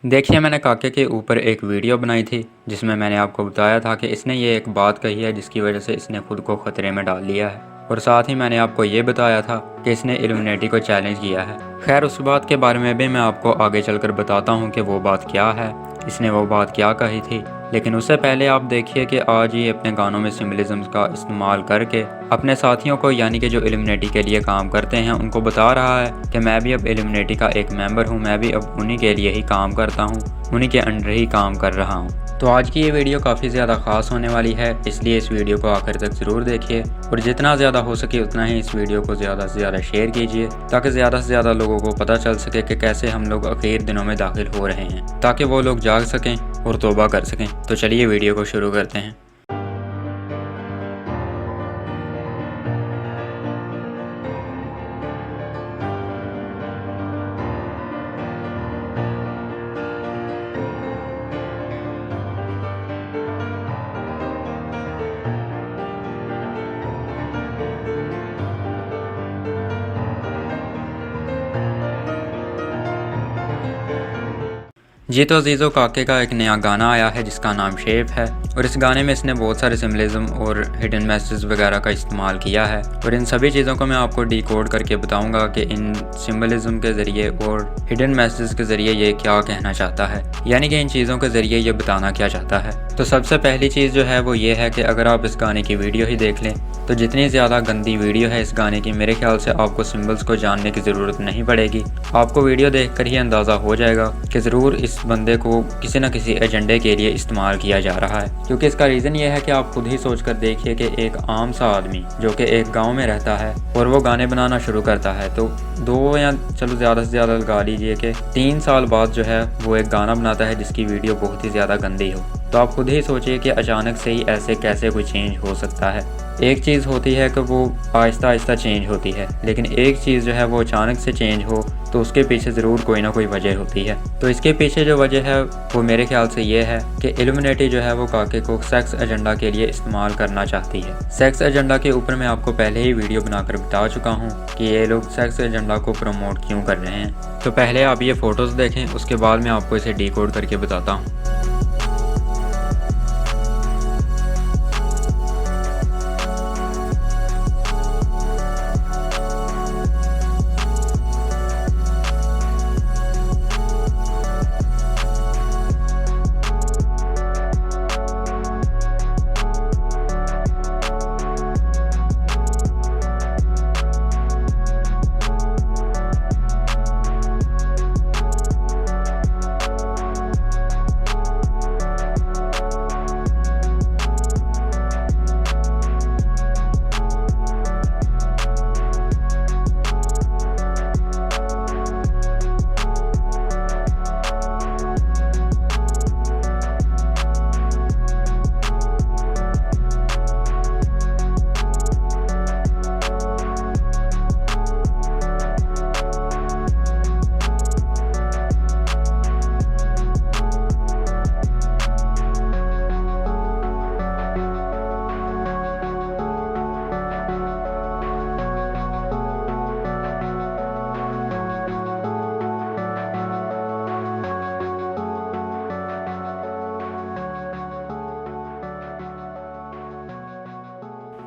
देखिए, मैंने काके के ऊपर एक वीडियो बनाई थी जिसमें मैंने आपको बताया था कि इसने ये एक बात कही है जिसकी वजह से इसने खुद को ख़तरे में डाल लिया है। और साथ ही मैंने आपको ये बताया था कि इसने इल्यूमिनेटी को चैलेंज किया है। खैर, उस बात के बारे में भी मैं आपको आगे चलकर बताता हूँ कि वो बात क्या है, इसने वो बात क्या कही थी। लेकिन उससे पहले आप देखिए कि आज ये अपने गानों में सिम्बलिज्म का इस्तेमाल करके अपने साथियों को, यानी कि जो इल्यूमिनेटी के लिए काम करते हैं, उनको बता रहा है कि मैं भी अब इल्यूमिनेटी का एक मेंबर हूँ, मैं भी अब उन्हीं के लिए ही काम करता हूँ, उन्हीं के अंडर ही काम कर रहा हूँ। तो आज की ये वीडियो काफ़ी ज़्यादा ख़ास होने वाली है, इसलिए इस वीडियो को आखिर तक ज़रूर देखिए और जितना ज़्यादा हो सके उतना ही इस वीडियो को ज़्यादा से ज़्यादा शेयर कीजिए ताकि ज़्यादा से ज़्यादा लोगों को पता चल सके कि कैसे हम लोग आखिर दिनों में दाखिल हो रहे हैं, ताकि वो लोग जाग सकें और तौबा कर सकें। तो चलिए वीडियो को शुरू करते हैं। जी तो अजीज़ों, काके का एक नया गाना आया है जिसका नाम शेप है और इस गाने में इसने बहुत सारे सिम्बलिज्म और हिडन मैसेज वगैरह का इस्तेमाल किया है और इन सभी चीज़ों को मैं आपको डिकोड करके बताऊंगा कि इन सिम्बलिज्म के ज़रिए और हिडन मैसेज के ज़रिए ये क्या कहना चाहता है, यानी कि इन चीज़ों के ज़रिए ये बताना क्या चाहता है। तो सबसे पहली चीज़ जो है वो ये है कि अगर आप इस गाने की वीडियो ही देख लें तो जितनी ज़्यादा गंदी वीडियो है इस गाने की, मेरे ख्याल से आपको सिम्बल्स को जानने की ज़रूरत नहीं पड़ेगी। आपको वीडियो देखकर ही अंदाज़ा हो जाएगा कि ज़रूर इस बंदे को किसी न किसी एजेंडे के लिए इस्तेमाल किया जा रहा है। क्योंकि इसका रीज़न ये है कि आप खुद ही सोच कर देखिए कि एक आम सा आदमी जो कि एक गाँव में रहता है और वो गाने बनाना शुरू करता है, तो 2 या चलो ज़्यादा से ज़्यादा लगा लीजिए कि 3 साल बाद जो है वो एक गाना बनाता है जिसकी वीडियो बहुत ही ज़्यादा गंदी हो। तो आप खुद ही सोचिए कि अचानक से ही ऐसे कैसे कोई चेंज हो सकता है। एक चीज़ होती है कि वो आहिस्ता आहिस्ता चेंज होती है, लेकिन एक चीज़ जो है वो अचानक से चेंज हो तो उसके पीछे ज़रूर कोई ना कोई वजह होती है। तो इसके पीछे जो वजह है वो मेरे ख्याल से ये है कि इल्यूमिनेटी जो है वो काके को सेक्स एजेंडा के लिए इस्तेमाल करना चाहती है। सेक्स एजेंडा के ऊपर मैं आपको पहले ही वीडियो बनाकर बता चुका हूँ कि ये लोग सेक्स एजेंडा को प्रमोट क्यों कर रहे हैं। तो पहले आप ये फ़ोटोज़ देखें, उसके बाद मैं आपको इसे डिकोड करके बताता हूँ।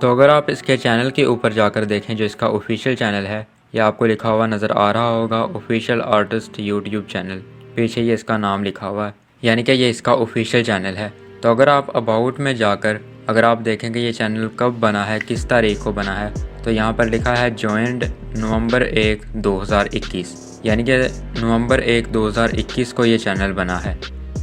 तो अगर आप इसके चैनल के ऊपर जाकर देखें, जो इसका ऑफिशियल चैनल है, या आपको लिखा हुआ नज़र आ रहा होगा ऑफिशियल आर्टिस्ट यूट्यूब चैनल, पीछे ये इसका नाम लिखा हुआ है, यानी कि ये इसका ऑफिशियल चैनल है। तो अगर आप अबाउट में जाकर अगर आप देखेंगे ये चैनल कब बना है, किस तारीख को बना है, तो यहाँ पर लिखा है जॉइंड नवंबर 1, 2021, यानी कि नवंबर 1, 2021 को ये चैनल बना है।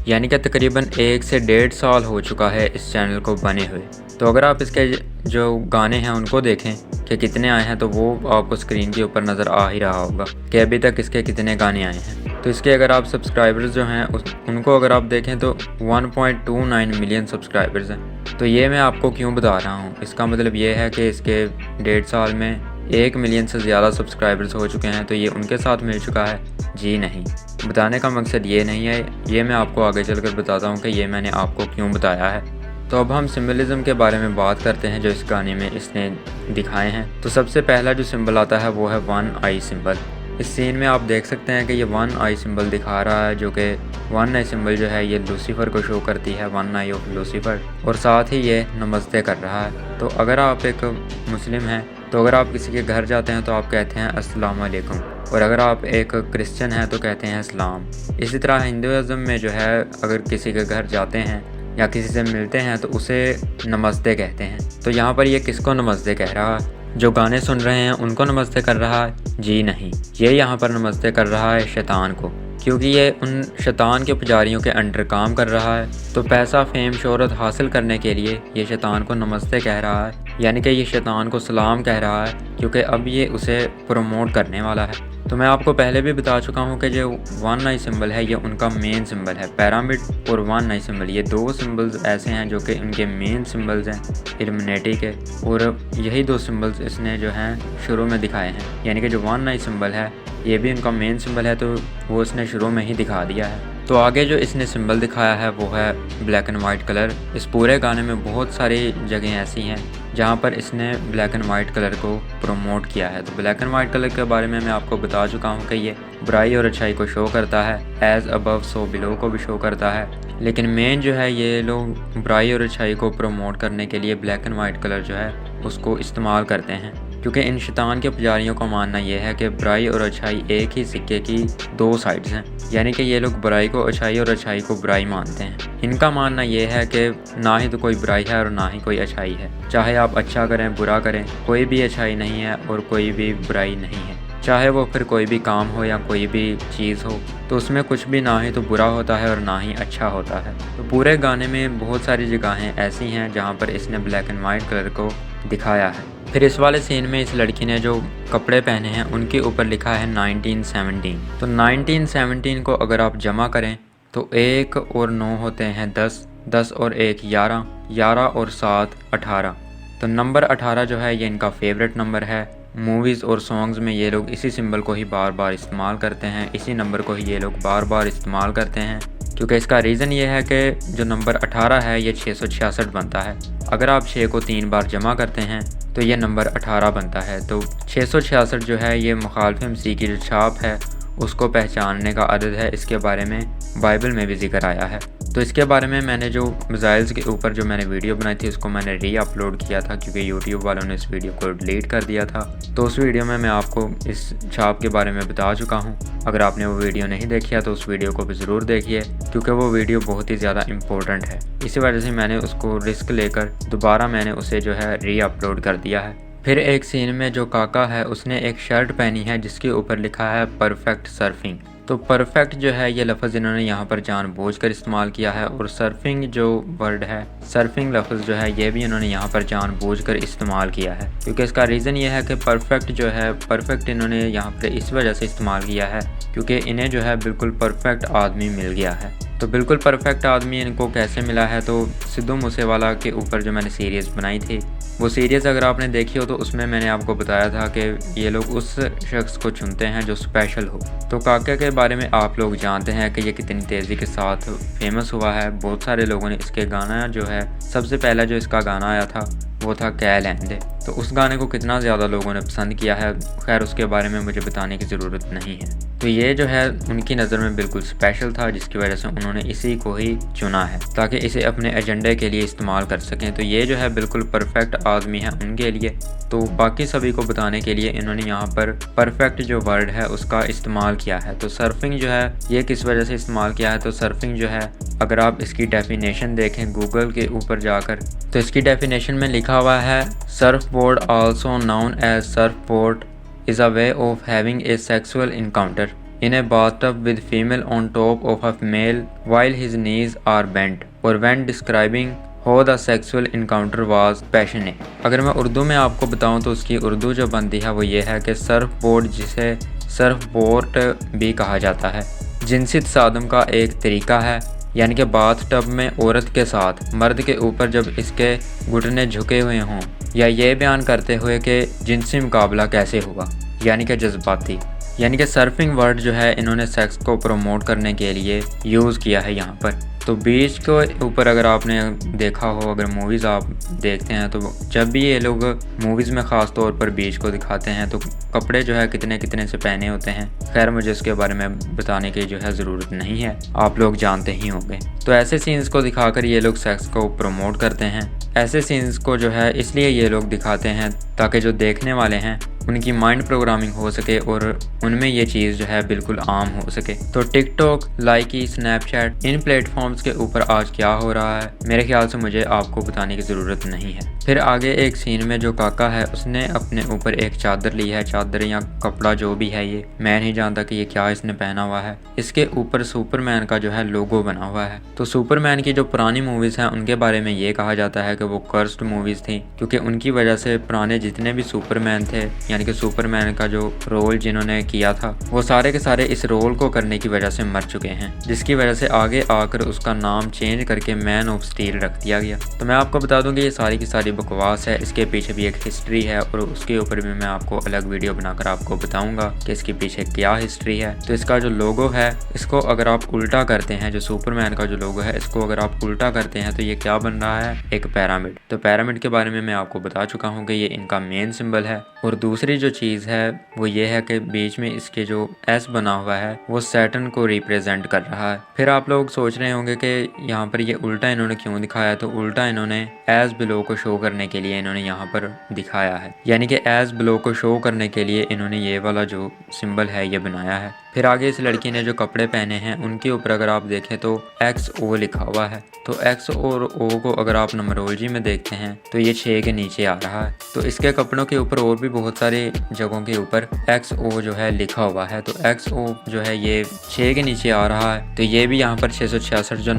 यानी कि तकरीबन 1 से 1.5 साल हो चुका है इस चैनल को बने हुए। तो अगर आप इसके जो गाने हैं उनको देखें कि कितने आए हैं, तो वो आपको स्क्रीन के ऊपर नज़र आ ही रहा होगा कि अभी तक इसके कितने गाने आए हैं। तो इसके अगर आप सब्सक्राइबर्स जो हैं उनको अगर आप देखें तो 1.29 मिलियन सब्सक्राइबर्स हैं। तो ये मैं आपको क्यों बता रहा हूँ, इसका मतलब ये है कि इसके 1.5 साल में 1 मिलियन से ज़्यादा सब्सक्राइबर्स हो चुके हैं। तो ये उनके साथ मिल चुका है? जी नहीं, बताने का मकसद ये नहीं है, ये मैं आपको आगे चलकर बताता हूँ कि ये मैंने आपको क्यों बताया है। तो अब हम सिम्बलिज़म के बारे में बात करते हैं जो इस गाने में इसने दिखाए हैं। तो सबसे पहला जो सिंबल आता है वो है 1 आई सिंबल। इस सीन में आप देख सकते हैं कि ये वन आई सिंबल दिखा रहा है, जो कि वन आई सिंबल जो है ये लूसीफर को शो करती है, वन आई ऑफ लूसीफर, और साथ ही ये नमस्ते कर रहा है। तो अगर आप एक मुस्लिम हैं तो अगर आप किसी के घर जाते हैं तो आप कहते हैं अस्सलाम वालेकुम, और अगर आप एक क्रिश्चियन हैं तो कहते हैं सलाम। इसी तरह हिंदुइज़्म में जो है अगर किसी के घर जाते हैं या किसी से मिलते हैं तो उसे नमस्ते कहते हैं। तो यहाँ पर ये किसको नमस्ते कह रहा है? जो गाने सुन रहे हैं उनको नमस्ते कर रहा है? जी नहीं, ये यहाँ पर नमस्ते कर रहा है शैतान को, क्योंकि ये उन शैतान के पुजारियों के अंडर काम कर रहा है। तो पैसा, फेम, शोहरत हासिल करने के लिए ये शैतान को नमस्ते कह रहा है, यानी कि ये शैतान को सलाम कह रहा है, क्योंकि अब ये उसे प्रमोट करने वाला है। तो मैं आपको पहले भी बता चुका हूँ कि जो वन आई सिंबल है ये उनका मेन सिंबल है। पिरामिड और वन आई सिंबल ये दो सिंबल्स ऐसे हैं जो कि इनके मेन सिंबल्स हैं इल्यूमिनेटी के, और यही दो सिंबल्स इसने जो हैं शुरू में दिखाए हैं। यानी कि जो वन आई सिंबल है ये भी इनका मेन सिंबल है, तो वो इसने शुरू में ही दिखा दिया है। तो आगे जो इसने सिंबल दिखाया है वो है ब्लैक एंड वाइट कलर। इस पूरे गाने में बहुत सारी जगह ऐसी हैं जहाँ पर इसने ब्लैक एंड वाइट कलर को प्रमोट किया है। तो ब्लैक एंड वाइट कलर के बारे में मैं आपको बता चुका हूँ कि ये बुराई और अच्छाई को शो करता है, एज़ अबव सो बिलो को भी शो करता है। लेकिन मेन जो है ये लोग बुराई और अच्छाई को प्रमोट करने के लिए ब्लैक एंड वाइट कलर जो है उसको इस्तेमाल करते हैं, क्योंकि इन शैतान के पुजारियों का मानना यह है कि बुराई और अच्छाई एक ही सिक्के की दो साइड्स हैं। यानी कि ये लोग बुराई को अच्छाई और अच्छाई को बुराई मानते हैं। इनका मानना यह है कि ना ही तो कोई बुराई है और ना ही कोई अच्छाई है। चाहे आप अच्छा करें बुरा करें, कोई भी अच्छाई नहीं है और कोई भी बुराई नहीं है। चाहे वो फिर कोई भी काम हो या कोई भी चीज़ हो, तो उसमें कुछ भी ना ही तो बुरा होता है और ना ही अच्छा होता है। तो पूरे गाने में बहुत सारी जगहें ऐसी हैं जहाँ पर इसने ब्लैक एंड वाइट कलर को दिखाया है। फिर इस वाले सीन में इस लड़की ने जो कपड़े पहने हैं उनके ऊपर लिखा है 1917। तो 1917 को अगर आप जमा करें तो 1 और 9 होते हैं 10, 10 और 1 11, 11 और 7 18। तो नंबर 18 जो है ये इनका फेवरेट नंबर है। मूवीज़ और सॉन्ग्स में ये लोग इसी सिंबल को ही बार बार इस्तेमाल करते हैं, इसी नंबर को ही ये लोग बार बार इस्तेमाल करते हैं, क्योंकि इसका रीज़न ये है कि जो नंबर 18 है ये 666 बनता है। अगर आप 6 को 3 बार जमा करते हैं तो ये नंबर 18 बनता है। तो 666 जो है ये मुखालिफ मसीह की जो छाप है उसको पहचानने का अदद है। इसके बारे में बाइबल में भी जिक्र आया है। तो इसके बारे में मैंने जो मिसाइल्स के ऊपर जो मैंने वीडियो बनाई थी उसको मैंने री अपलोड किया था, क्योंकि यूट्यूब वालों ने इस वीडियो को डिलीट कर दिया था। तो उस वीडियो में मैं आपको इस छाप के बारे में बता चुका हूँ। अगर आपने वो वीडियो नहीं देखी है तो उस वीडियो को भी ज़रूर देखिए, क्योंकि वो वीडियो बहुत ही ज़्यादा इम्पोर्टेंट है। इसी वजह से मैंने उसको रिस्क लेकर दोबारा मैंने उसे जो है री अपलोड कर दिया है। फिर एक सीन में जो काका है उसने एक शर्ट पहनी है जिसके ऊपर लिखा है परफेक्ट सर्फिंग। तो परफेक्ट जो है ये लफ्ज़ इन्होंने यहाँ पर जानबूझकर इस्तेमाल किया है, और सर्फिंग जो वर्ड है, सर्फिंग लफ्ज़ जो है ये भी इन्होंने यहाँ पर जानबूझकर इस्तेमाल किया है, क्योंकि इसका रीज़न ये है कि परफेक्ट जो है, परफेक्ट इन्होंने यहाँ पर इस वजह से इस्तेमाल किया है क्योंकि इन्हें जो है बिल्कुल परफेक्ट आदमी मिल गया है। तो बिल्कुल परफेक्ट आदमी इनको कैसे मिला है? तो सिद्धू मूसेवाला के ऊपर जो मैंने सीरीज़ बनाई थी, वो सीरीज़ अगर आपने देखी हो तो उसमें मैंने आपको बताया था कि ये लोग उस शख्स को चुनते हैं जो स्पेशल हो। तो काका के बारे में आप लोग जानते हैं कि ये कितनी तेज़ी के साथ फेमस हुआ है। बहुत सारे लोगों ने इसके गाना जो है, सबसे पहला जो इसका गाना आया था वो था कै लैंदे। तो उस गाने को कितना ज़्यादा लोगों ने पसंद किया है, खैर उसके बारे में मुझे बताने की ज़रूरत नहीं है। तो ये जो है उनकी नज़र में बिल्कुल स्पेशल था, जिसकी वजह से उन्होंने इसी को ही चुना है ताकि इसे अपने एजेंडे के लिए इस्तेमाल कर सकें। तो ये जो है बिल्कुल परफेक्ट आदमी है उनके लिए। तो बाकी सभी को बताने के लिए इन्होंने यहाँ पर परफेक्ट जो वर्ड है उसका इस्तेमाल किया है। तो सर्फिंग जो है ये किस वजह से इस्तेमाल किया है? तो सर्फिंग जो है अगर आप इसकी डेफिनेशन देखें गूगल के ऊपर जाकर, तो इसकी डेफिनेशन में लिखा हुआ है surfboard also known as surfboard is a way of having a sexual encounter in a bathtub with female on top of a male while his knees are bent, or when describing how the sexual encounter was passionate। अगर मैं उर्दू में आपको बताऊं तो उसकी उर्दू जो बनती है वो ये है कि सर्फ बोर्ड, जिसे सर्फ बोर्ड भी कहा जाता है, जिनसी तसादुम का एक तरीका है। यानी कि बाथ टब में औरत के साथ मर्द के ऊपर जब इसके घुटने झुके हुए हों, या ये बयान करते हुए कि जिनसी मुकाबला कैसे हुआ, यानी कि जज्बाती। यानी कि सर्फिंग वर्ड जो है इन्होंने सेक्स को प्रमोट करने के लिए यूज़ किया है यहाँ पर। तो बीच के ऊपर अगर आपने देखा हो, अगर मूवीज़ आप देखते हैं तो जब भी ये लोग मूवीज़ में ख़ास तौर पर बीच को दिखाते हैं तो कपड़े जो है कितने कितने से पहने होते हैं। खैर मुझे इसके बारे में बताने की जो है ज़रूरत नहीं है, आप लोग जानते ही होंगे। तो ऐसे सीन्स को दिखाकर ये लोग सेक्स को प्रमोट करते हैं। ऐसे सीन्स को जो है इसलिए ये लोग दिखाते हैं ताकि जो देखने वाले हैं उनकी माइंड प्रोग्रामिंग हो सके और उनमें ये चीज़ जो है बिल्कुल आम हो सके। तो टिकटॉक, लाइकी, स्नैपचैट, इन प्लेटफॉर्म्स के ऊपर आज क्या हो रहा है मेरे ख्याल से मुझे आपको बताने की ज़रूरत नहीं है। फिर आगे एक सीन में जो काका है उसने अपने ऊपर एक चादर ली है, चादर या कपड़ा जो भी है, ये मैं नहीं जानता कि ये क्या इसने पहना हुआ है। इसके ऊपर सुपरमैन का जो है लोगो बना हुआ है। तो सुपरमैन की जो पुरानी मूवीज़ हैं उनके बारे में ये कहा जाता है कि वो कर्स्ड मूवीज़ थी, क्योंकि उनकी वजह से पुराने जितने भी सुपरमैन थे, यानी कि सुपरमैन का जो रोल जिन्होंने किया था, वो सारे के सारे इस रोल को करने की वजह से मर चुके हैं, जिसकी वजह से आगे आकर उसका नाम चेंज करके मैन ऑफ स्टील रख दिया गया। तो मैं आपको बता दूं कि ये सारी की सारी बकवास है, इसके पीछे भी एक हिस्ट्री है और उसके ऊपर भी मैं आपको अलग वीडियो बनाकर आपको बताऊंगा कि इसके पीछे क्या हिस्ट्री है। तो इसका जो लोगो है, इसको अगर आप उल्टा करते हैं, जो सुपरमैन का जो लोगो है इसको अगर आप उल्टा करते हैं तो ये क्या बन रहा है, एक पिरामिड। तो पिरामिड के बारे में मैं आपको बता चुका हूँ कि ये इनका मेन सिंबल है। और दूसरी जो चीज़ है वो ये है कि बीच में इसके जो एस बना हुआ है वो सैटर्न को रिप्रेजेंट कर रहा है। फिर आप लोग सोच रहे होंगे कि यहाँ पर ये उल्टा इन्होंने क्यों दिखाया, तो उल्टा इन्होंने एज बिलो को शो करने के लिए इन्होंने यहाँ पर दिखाया है, यानी कि एज बिलो को शो करने के लिए इन्होंने ये वाला जो सिंबल है ये बनाया है। फिर आगे इस लड़की ने जो कपड़े पहने हैं उनके ऊपर अगर आप देखें तो XO लिखा हुआ है। तो X और O को अगर आप नंबरोलॉजी में देखते हैं तो ये 6 के नीचे आ रहा है। तो इसके कपड़ों के ऊपर और भी बहुत सारे जगहों के ऊपर XO जो है लिखा हुआ है। तो XO जो है ये 6 के नीचे आ रहा है, तो ये भी यहाँ पर 666 जो